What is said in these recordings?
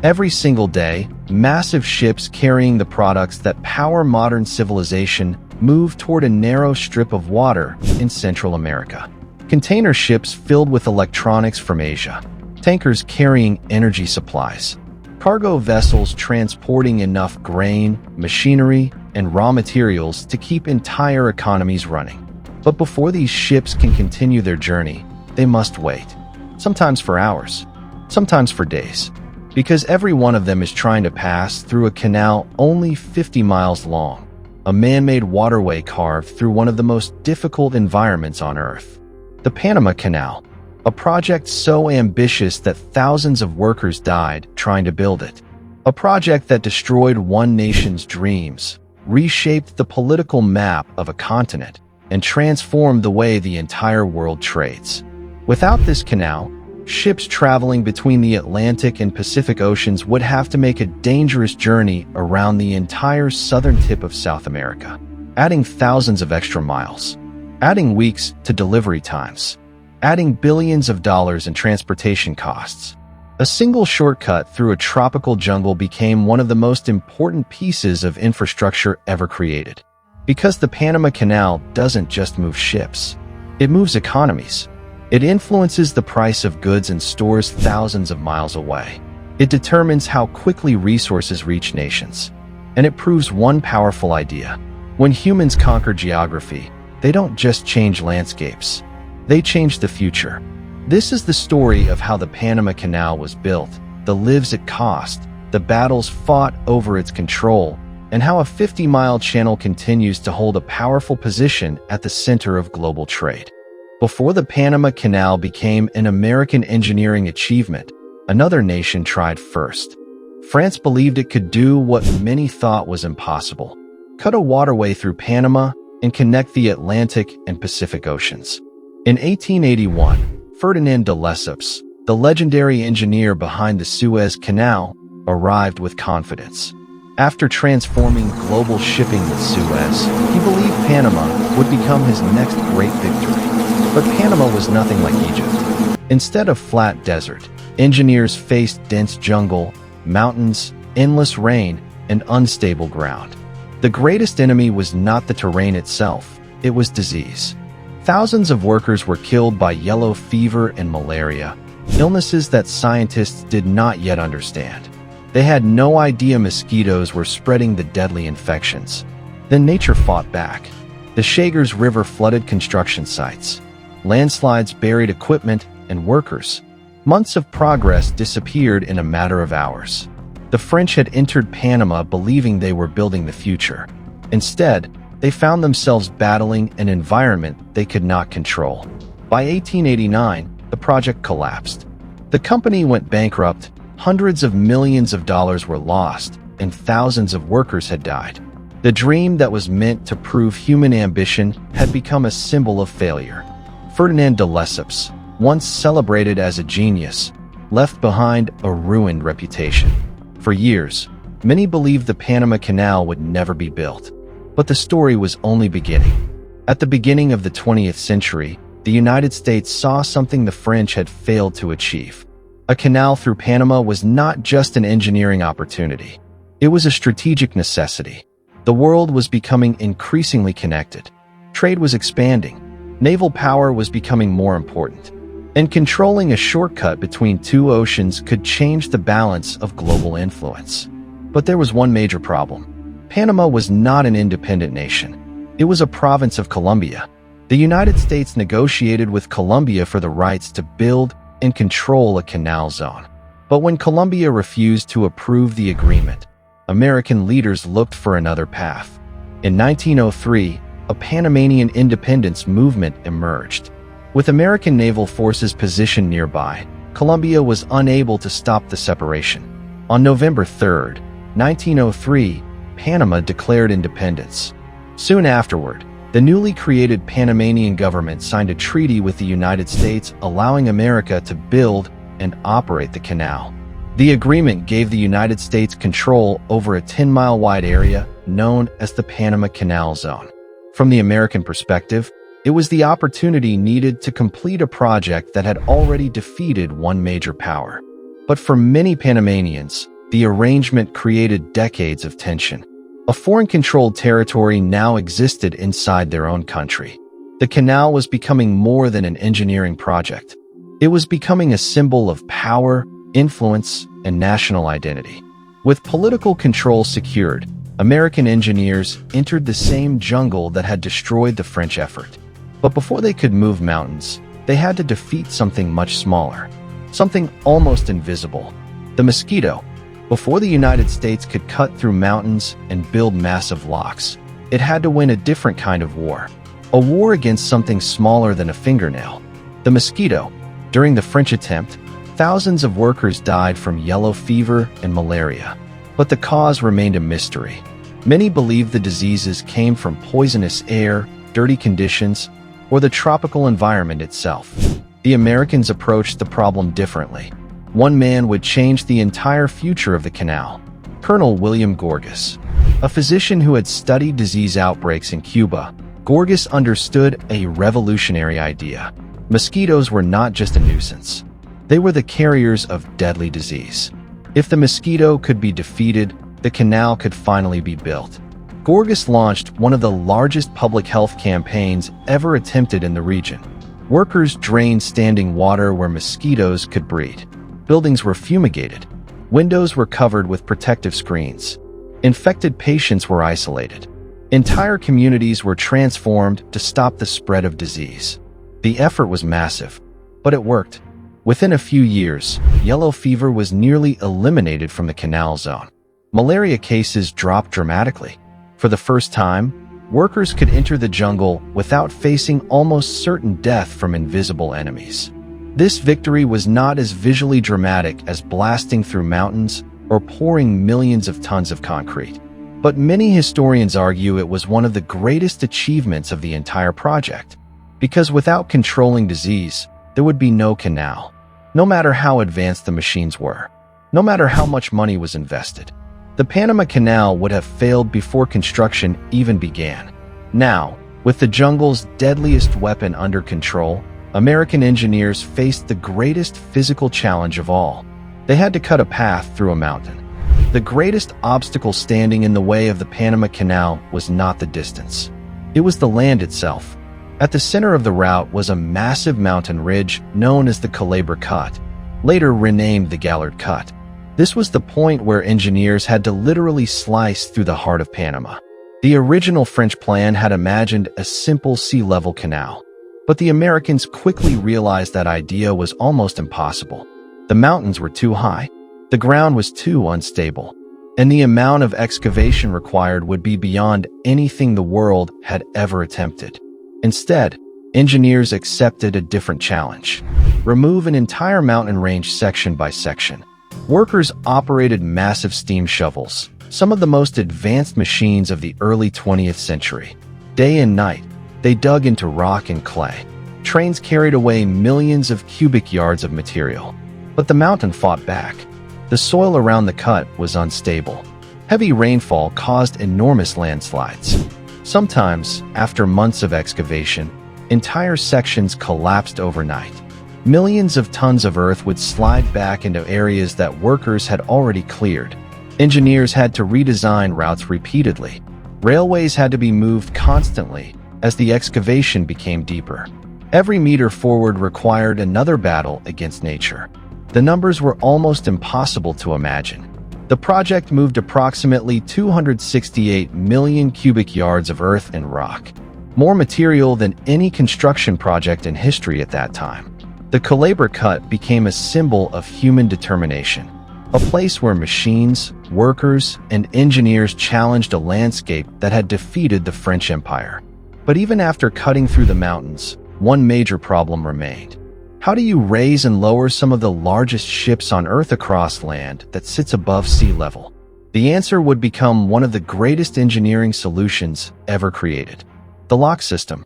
Every single day, massive ships carrying the products that power modern civilization move toward a narrow strip of water in Central America. Container ships filled with electronics from Asia, tankers carrying energy supplies, cargo vessels transporting enough grain, machinery, and raw materials to keep entire economies running. But before these ships can continue their journey, they must wait. Sometimes for hours, sometimes for days, because every one of them is trying to pass through a canal only 50 miles long, a man-made waterway carved through one of the most difficult environments on Earth. The Panama Canal, a project so ambitious that thousands of workers died trying to build it. A project that destroyed one nation's dreams, reshaped the political map of a continent, and transformed the way the entire world trades. Without this canal, ships traveling between the Atlantic and Pacific Oceans would have to make a dangerous journey around the entire southern tip of South America, adding thousands of extra miles, adding weeks to delivery times, adding billions of dollars in transportation costs. A single shortcut through a tropical jungle became one of the most important pieces of infrastructure ever created. Because the Panama Canal doesn't just move ships, it moves economies. It influences the price of goods in stores thousands of miles away. It determines how quickly resources reach nations. And it proves one powerful idea. When humans conquer geography, they don't just change landscapes. They change the future. This is the story of how the Panama Canal was built, the lives it cost, the battles fought over its control, and how a 50-mile channel continues to hold a powerful position at the center of global trade. Before the Panama Canal became an American engineering achievement, another nation tried first. France believed it could do what many thought was impossible: cut a waterway through Panama and connect the Atlantic and Pacific Oceans. In 1881, Ferdinand de Lesseps, the legendary engineer behind the Suez Canal, arrived with confidence. After transforming global shipping with Suez, he believed Panama would become his next great victory. But Panama was nothing like Egypt. Instead of flat desert, engineers faced dense jungle, mountains, endless rain, and unstable ground. The greatest enemy was not the terrain itself, it was disease. Thousands of workers were killed by yellow fever and malaria, illnesses that scientists did not yet understand. They had no idea mosquitoes were spreading the deadly infections. Then nature fought back. The Chagres River flooded construction sites. Landslides buried equipment and workers. Months of progress disappeared in a matter of hours. The French had entered Panama believing they were building the future. Instead, they found themselves battling an environment they could not control. By 1889, the project collapsed. The company went bankrupt, hundreds of millions of dollars were lost, and thousands of workers had died. The dream that was meant to prove human ambition had become a symbol of failure. Ferdinand de Lesseps, once celebrated as a genius, left behind a ruined reputation. For years, many believed the Panama Canal would never be built. But the story was only beginning. At the beginning of the 20th century, the United States saw something the French had failed to achieve. A canal through Panama was not just an engineering opportunity. It was a strategic necessity. The world was becoming increasingly connected. Trade was expanding. Naval power was becoming more important. And controlling a shortcut between two oceans could change the balance of global influence. But there was one major problem. Panama was not an independent nation. It was a province of Colombia. The United States negotiated with Colombia for the rights to build and control a canal zone. But when Colombia refused to approve the agreement, American leaders looked for another path. In 1903, a Panamanian independence movement emerged. With American naval forces positioned nearby, Colombia was unable to stop the separation. On November 3, 1903, Panama declared independence. Soon afterward, the newly created Panamanian government signed a treaty with the United States allowing America to build and operate the canal. The agreement gave the United States control over a 10-mile-wide area known as the Panama Canal Zone. From the American perspective, it was the opportunity needed to complete a project that had already defeated one major power. But for many Panamanians, The arrangement created decades of tension. A foreign-controlled territory now existed inside their own country. The canal was becoming more than an engineering project. It was becoming a symbol of power, influence, and national identity. With political control secured, American engineers entered the same jungle that had destroyed the French effort. But before they could move mountains, they had to defeat something much smaller, something almost invisible: the mosquito. Before the United States could cut through mountains and build massive locks, it had to win a different kind of war. A war against something smaller than a fingernail: the mosquito. During the French attempt, thousands of workers died from yellow fever and malaria. But the cause remained a mystery. Many believed the diseases came from poisonous air, dirty conditions, or the tropical environment itself. The Americans approached the problem differently. One man would change the entire future of the canal: Colonel William Gorgas. A physician who had studied disease outbreaks in Cuba, Gorgas understood a revolutionary idea. Mosquitoes were not just a nuisance. They were the carriers of deadly disease. If the mosquito could be defeated, the canal could finally be built. Gorgas launched one of the largest public health campaigns ever attempted in the region. Workers drained standing water where mosquitoes could breed. Buildings were fumigated. Windows were covered with protective screens. Infected patients were isolated. Entire communities were transformed to stop the spread of disease. The effort was massive, but it worked. Within a few years, yellow fever was nearly eliminated from the canal zone. Malaria cases dropped dramatically. For the first time, workers could enter the jungle without facing almost certain death from invisible enemies. This victory was not as visually dramatic as blasting through mountains or pouring millions of tons of concrete. But many historians argue it was one of the greatest achievements of the entire project. Because without controlling disease, there would be no canal. No matter how advanced the machines were, no matter how much money was invested, the Panama Canal would have failed before construction even began. Now, with the jungle's deadliest weapon under control, American engineers faced the greatest physical challenge of all. They had to cut a path through a mountain. The greatest obstacle standing in the way of the Panama Canal was not the distance. It was the land itself. At the center of the route was a massive mountain ridge known as the Culebra Cut, later renamed the Gallard Cut. This was the point where engineers had to literally slice through the heart of Panama. The original French plan had imagined a simple sea-level canal, but the Americans quickly realized that idea was almost impossible. The mountains were too high, the ground was too unstable, and the amount of excavation required would be beyond anything the world had ever attempted. Instead, engineers accepted a different challenge: remove an entire mountain range section by section. Workers operated massive steam shovels, some of the most advanced machines of the early 20th century. Day and night, they dug into rock and clay. Trains carried away millions of cubic yards of material. But the mountain fought back. The soil around the cut was unstable. Heavy rainfall caused enormous landslides. Sometimes, after months of excavation, entire sections collapsed overnight. Millions of tons of earth would slide back into areas that workers had already cleared. Engineers had to redesign routes repeatedly. Railways had to be moved constantly as the excavation became deeper. Every meter forward required another battle against nature. The numbers were almost impossible to imagine. The project moved approximately 268 million cubic yards of earth and rock, more material than any construction project in history at that time. The Culebra Cut became a symbol of human determination, a place where machines, workers, and engineers challenged a landscape that had defeated the French Empire. But even after cutting through the mountains, one major problem remained. How do you raise and lower some of the largest ships on Earth across land that sits above sea level? The answer would become one of the greatest engineering solutions ever created: the lock system.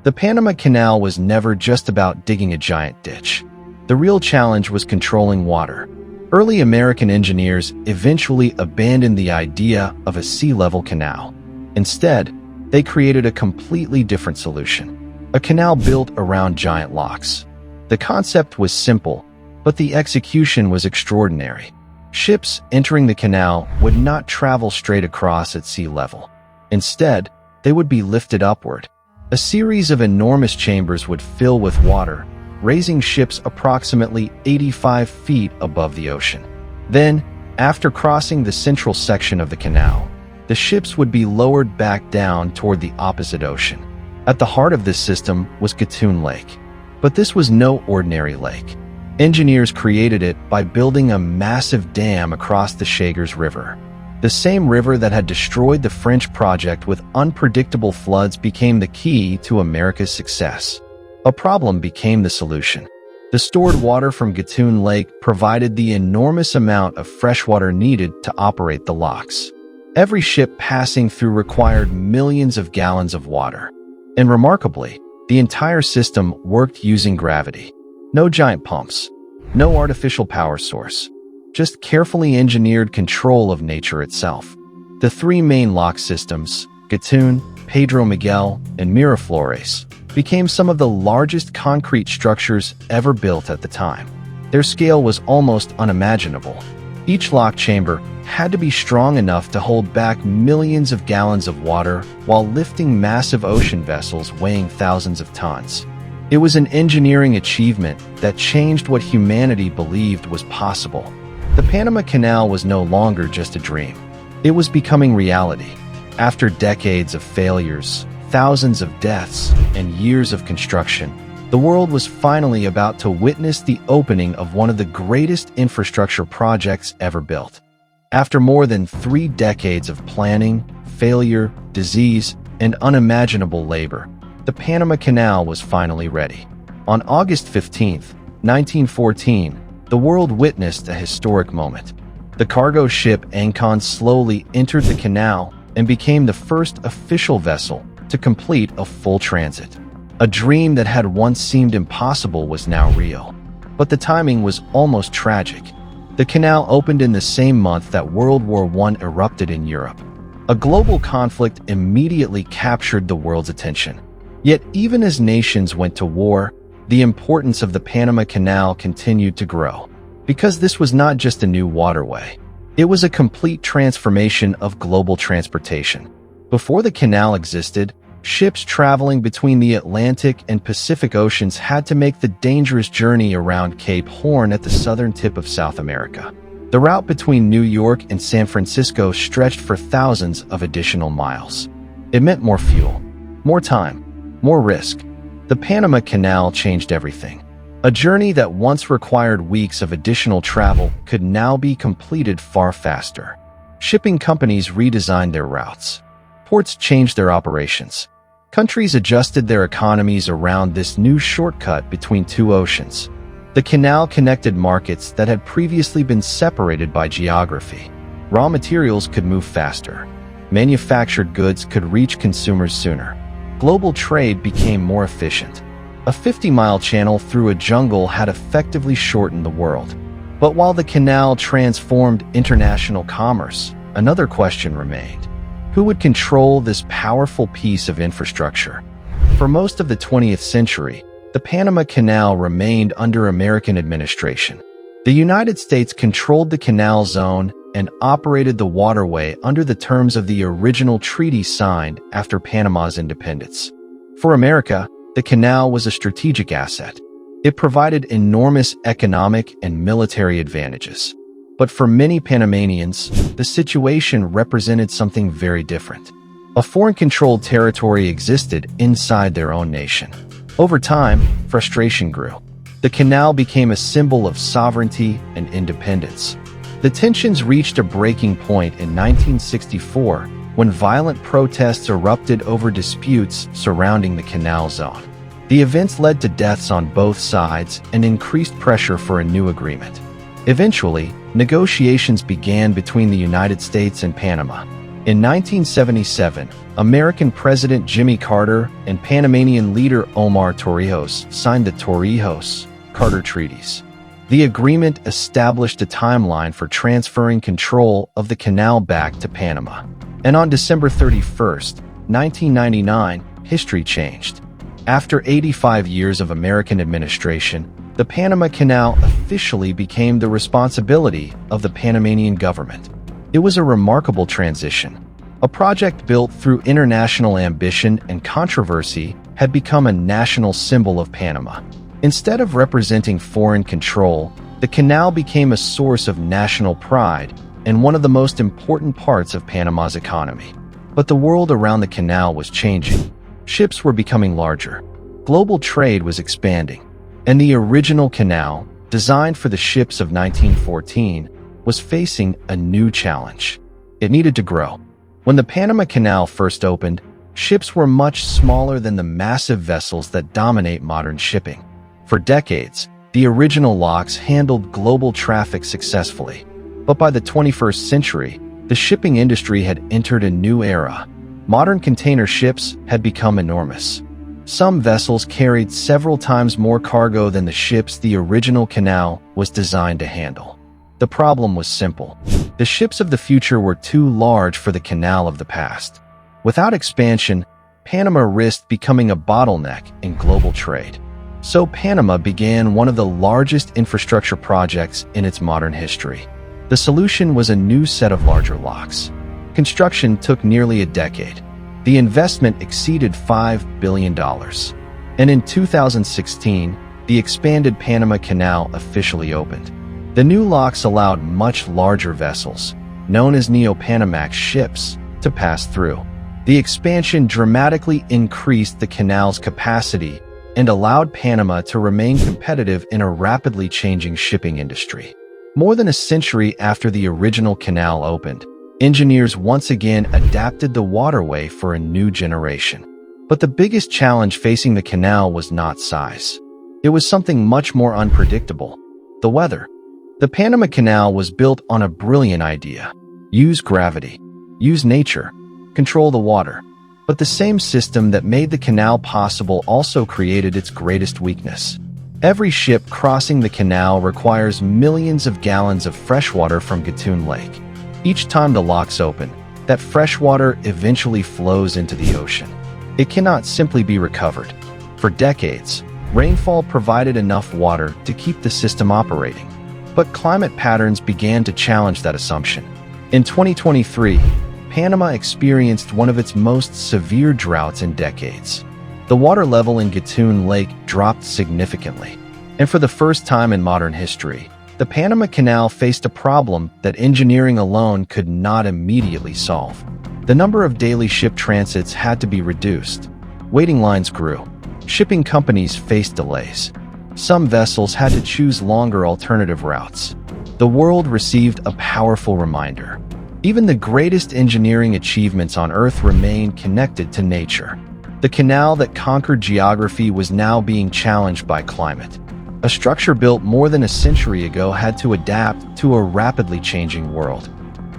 The Panama Canal was never just about digging a giant ditch. The real challenge was controlling water. Early American engineers eventually abandoned the idea of a sea-level canal. Instead, they created a completely different solution: a canal built around giant locks. The concept was simple, but the execution was extraordinary. Ships entering the canal would not travel straight across at sea level. Instead, they would be lifted upward. A series of enormous chambers would fill with water, raising ships approximately 85 feet above the ocean. Then, after crossing the central section of the canal, the ships would be lowered back down toward the opposite ocean. At the heart of this system was Gatun Lake. But this was no ordinary lake. Engineers created it by building a massive dam across the Chagres River. The same river that had destroyed the French project with unpredictable floods became the key to America's success. A problem became the solution. The stored water from Gatun Lake provided the enormous amount of fresh water needed to operate the locks. Every ship passing through required millions of gallons of water. And remarkably, the entire system worked using gravity. No giant pumps, no artificial power source, just carefully engineered control of nature itself. The three main lock systems, Gatun, Pedro Miguel, and Miraflores, became some of the largest concrete structures ever built at the time. Their scale was almost unimaginable. Each lock chamber had to be strong enough to hold back millions of gallons of water while lifting massive ocean vessels weighing thousands of tons. It was an engineering achievement that changed what humanity believed was possible. The Panama Canal was no longer just a dream. It was becoming reality. After decades of failures, thousands of deaths, and years of construction, the world was finally about to witness the opening of one of the greatest infrastructure projects ever built. After more than 3 decades of planning, failure, disease, and unimaginable labor, the Panama Canal was finally ready. On August 15, 1914, the world witnessed a historic moment. The cargo ship Ancon slowly entered the canal and became the first official vessel to complete a full transit. A dream that had once seemed impossible was now real. But the timing was almost tragic. The canal opened in the same month that World War I erupted in Europe. A global conflict immediately captured the world's attention. Yet even as nations went to war, the importance of the Panama Canal continued to grow. Because this was not just a new waterway. It was a complete transformation of global transportation. Before the canal existed, ships traveling between the Atlantic and Pacific Oceans had to make the dangerous journey around Cape Horn at the southern tip of South America. The route between New York and San Francisco stretched for thousands of additional miles. It meant more fuel, more time, more risk. The Panama Canal changed everything. A journey that once required weeks of additional travel could now be completed far faster. Shipping companies redesigned their routes. Ports changed their operations. Countries adjusted their economies around this new shortcut between two oceans. The canal connected markets that had previously been separated by geography. Raw materials could move faster. Manufactured goods could reach consumers sooner. Global trade became more efficient. A 50-mile channel through a jungle had effectively shortened the world. But while the canal transformed international commerce, another question remained. Who would control this powerful piece of infrastructure? For most of the 20th century, the Panama Canal remained under American administration. The United States controlled the canal zone and operated the waterway under the terms of the original treaty signed after Panama's independence. For America, the canal was a strategic asset. It provided enormous economic and military advantages. But for many Panamanians, the situation represented something very different. A foreign-controlled territory existed inside their own nation. Over time, frustration grew. The canal became a symbol of sovereignty and independence. The tensions reached a breaking point in 1964 when violent protests erupted over disputes surrounding the canal zone. The events led to deaths on both sides and increased pressure for a new agreement. Eventually, negotiations began between the United States and Panama. In 1977, American President Jimmy Carter and Panamanian leader Omar Torrijos signed the Torrijos-Carter Treaties. The agreement established a timeline for transferring control of the canal back to Panama. And on December 31, 1999, history changed. After 85 years of American administration, the Panama Canal officially became the responsibility of the Panamanian government. It was a remarkable transition. A project built through international ambition and controversy had become a national symbol of Panama. Instead of representing foreign control, the canal became a source of national pride and one of the most important parts of Panama's economy. But the world around the canal was changing. Ships were becoming larger. Global trade was expanding. And the original canal, designed for the ships of 1914, was facing a new challenge. It needed to grow. When the Panama Canal first opened, ships were much smaller than the massive vessels that dominate modern shipping. For decades, the original locks handled global traffic successfully. But by the 21st century, the shipping industry had entered a new era. Modern container ships had become enormous. Some vessels carried several times more cargo than the ships the original canal was designed to handle. The problem was simple. The ships of the future were too large for the canal of the past. Without expansion, Panama risked becoming a bottleneck in global trade. So Panama began one of the largest infrastructure projects in its modern history. The solution was a new set of larger locks. Construction took nearly a decade. The investment exceeded $5 billion. And in 2016, the expanded Panama Canal officially opened. The new locks allowed much larger vessels, known as Neo-Panamax ships, to pass through. The expansion dramatically increased the canal's capacity and allowed Panama to remain competitive in a rapidly changing shipping industry. More than a century after the original canal opened, engineers once again adapted the waterway for a new generation. But the biggest challenge facing the canal was not size. It was something much more unpredictable: the weather. The Panama Canal was built on a brilliant idea: use gravity, use nature, control the water. But the same system that made the canal possible also created its greatest weakness. Every ship crossing the canal requires millions of gallons of freshwater from Gatun Lake. Each time the locks open, that freshwater eventually flows into the ocean. It cannot simply be recovered. For decades, rainfall provided enough water to keep the system operating. But climate patterns began to challenge that assumption. In 2023, Panama experienced one of its most severe droughts in decades. The water level in Gatun Lake dropped significantly. And for the first time in modern history, the Panama Canal faced a problem that engineering alone could not immediately solve. The number of daily ship transits had to be reduced. Waiting lines grew. Shipping companies faced delays. Some vessels had to choose longer alternative routes. The world received a powerful reminder. Even the greatest engineering achievements on Earth remain connected to nature. The canal that conquered geography was now being challenged by climate. A structure built more than a century ago had to adapt to a rapidly changing world.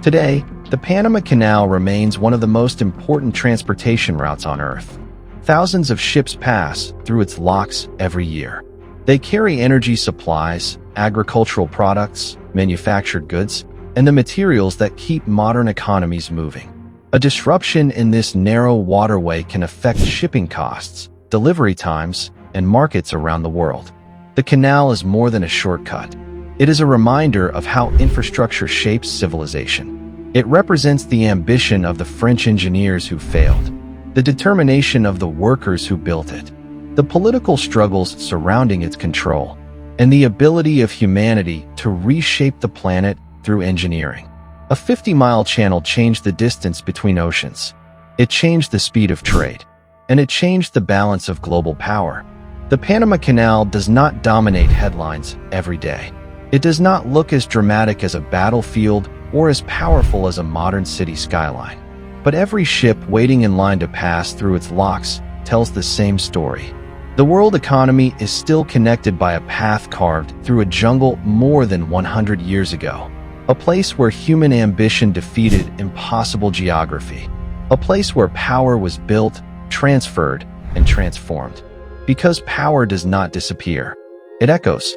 Today, the Panama Canal remains one of the most important transportation routes on Earth. Thousands of ships pass through its locks every year. They carry energy supplies, agricultural products, manufactured goods, and the materials that keep modern economies moving. A disruption in this narrow waterway can affect shipping costs, delivery times, and markets around the world. The canal is more than a shortcut. It is a reminder of how infrastructure shapes civilization. It represents the ambition of the French engineers who failed, the determination of the workers who built it, the political struggles surrounding its control, and the ability of humanity to reshape the planet through engineering. A 50-mile channel changed the distance between oceans. It changed the speed of trade, and it changed the balance of global power. The Panama Canal does not dominate headlines every day. It does not look as dramatic as a battlefield or as powerful as a modern city skyline. But every ship waiting in line to pass through its locks tells the same story. The world economy is still connected by a path carved through a jungle more than 100 years ago. A place where human ambition defeated impossible geography. A place where power was built, transferred, and transformed. Because power does not disappear. It echoes.